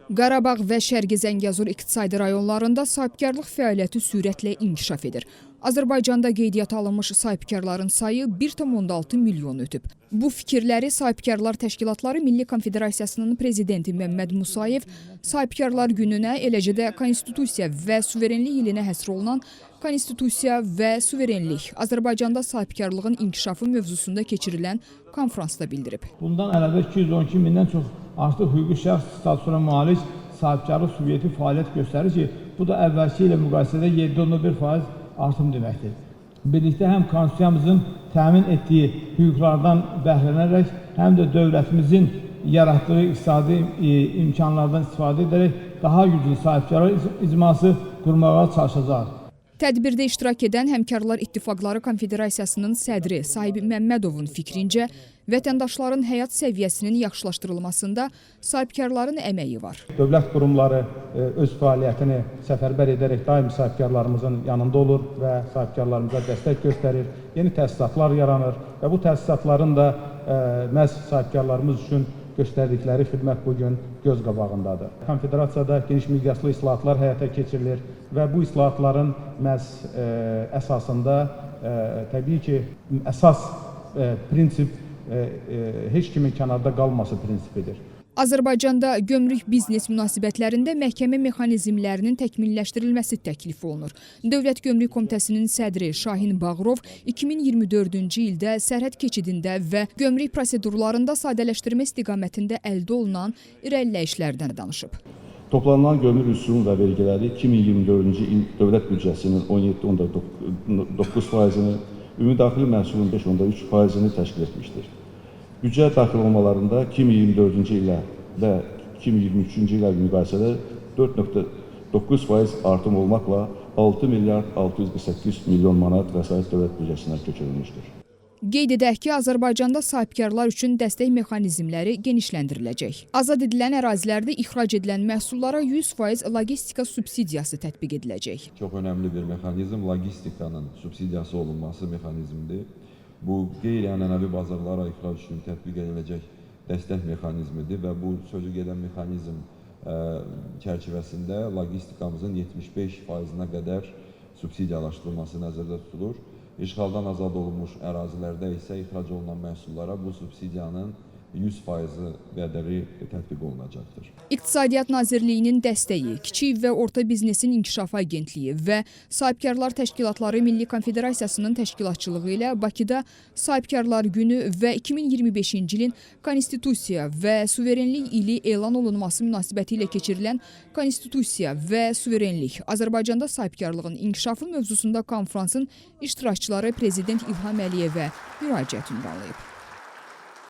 Qarabağ və Şərqi Zəngəzur iqtisadi rayonlarında sahibkarlıq fəaliyyəti sürətlə inkişaf edir. Azərbaycanda qeydiyyata alınmış sahibkarların sayı 1,6 milyon ötüb. Bu fikirləri Sahibkarlar Təşkilatları Milli Konfederasiyasının prezidenti Məmməd Musayev Sahibkarlar gününə, eləcə də Konstitusiya və Suverenlik ilinə həsr olunan Konstitusiya və Suverenlik Azərbaycanda sahibkarlığın inkişafı mövzusunda keçirilən konfransda bildirib. Bundan əlavə 212 mindən çox artıq hüquqi şəxs statusuna malik sahibkarlıq subyekti fəaliyyət göstərir ki, bu da əvvəlki ilə müqayisədə 7,1% artım deməkdir. Birlikdə həm konstitusiyamızın təmin etdiyi hüquqlardan bəhrələnərək, həm də dövlətimizin yaratdığı iqtisadi imkanlardan istifadə edərək daha güclü sahibkarlıq icması qurmağa çalışacaq. Tədbirdə iştirak edən Həmkarlar İttifaqları Konfederasiyasının sədri Sahib Məmmədovun fikrincə, vətəndaşların həyat səviyyəsinin yaxşılaşdırılmasında sahibkarların əməyi var. Dövlət qurumları öz fəaliyyətini səfərbər edərək daim sahibkarlarımızın yanında olur və sahibkarlarımıza dəstək göstərir, yeni təsisatlar yaranır və bu təsisatların da məhz sahibkarlarımız üçün göstərdikləri xidmət bugün göz qabağındadır. Konfederasiyada geniş miqyaslı islahatlar həyata keçirilir və bu islahatların məhz əsasında təbii ki, əsas prinsip heç kimin kənarda qalması prinsipidir. Azərbaycanda gömrük biznes münasibətlərində məhkəmə mexanizmlərinin təkmilləşdirilməsi təklif olunur. Dövlət Gömrük Komitəsinin sədri Şahin Bağırov 2024-cü ildə sərhəd keçidində və gömrük prosedurlarında sadələşdirmə istiqamətində əldə olunan irəliləyişlərdən danışıb. Toplanan gömrük rüsum və vergiləri 2024-cü il dövlət büdcəsinin 17,9%-ni, ümumdaxili məhsulun 5,3%-ni təşkil etmişdir. Büdcə daxil olmalarında 2024-cü ilə və 2023-cü ilə müqayisədə 4,9% artım olmaqla 6 milyard 648 milyon manat vəsait dövlət büdcəsinə köçürülmüşdür. Qeyd edək ki, Azərbaycanda sahibkarlar üçün dəstək mexanizmləri genişləndiriləcək. Azad edilən ərazilərdə ixrac edilən məhsullara 100% logistika subsidiyası tətbiq ediləcək. Çox önəmli bir mexanizm, logistikanın subsidiyası olunması mexanizmidir. Bu qeyri-ənənəvi bazarlara ixrac üçün tətbiq ediləcək dəstək mexanizmidir və bu sözü gedən mexanizm çərçivəsində logistikamızın 75%-nə qədər subsidiyalaşdırılması nəzərdə tutulur. İşğaldan azad olunmuş ərazilərdə isə ixrac olunan məhsullara bu subsidiyanın 100% qədəri tətbiq olunacaqdır. İqtisadiyyat Nazirliyinin dəstəyi, Kiçik və Orta Biznesin İnkişafı Agentliyi və Sahibkarlar Təşkilatları Milli Konfederasiyasının təşkilatçılığı ilə Bakıda Sahibkarlar Günü və 2025-ci ilin Konstitusiya və Suverenlik ili elan olunması münasibəti ilə keçirilən Konstitusiya və Suverenlik Azərbaycanda sahibkarlığın inkişafı mövzusunda konfransın iştirakçıları Prezident İlham Əliyevə müraciət ünvanlayıb.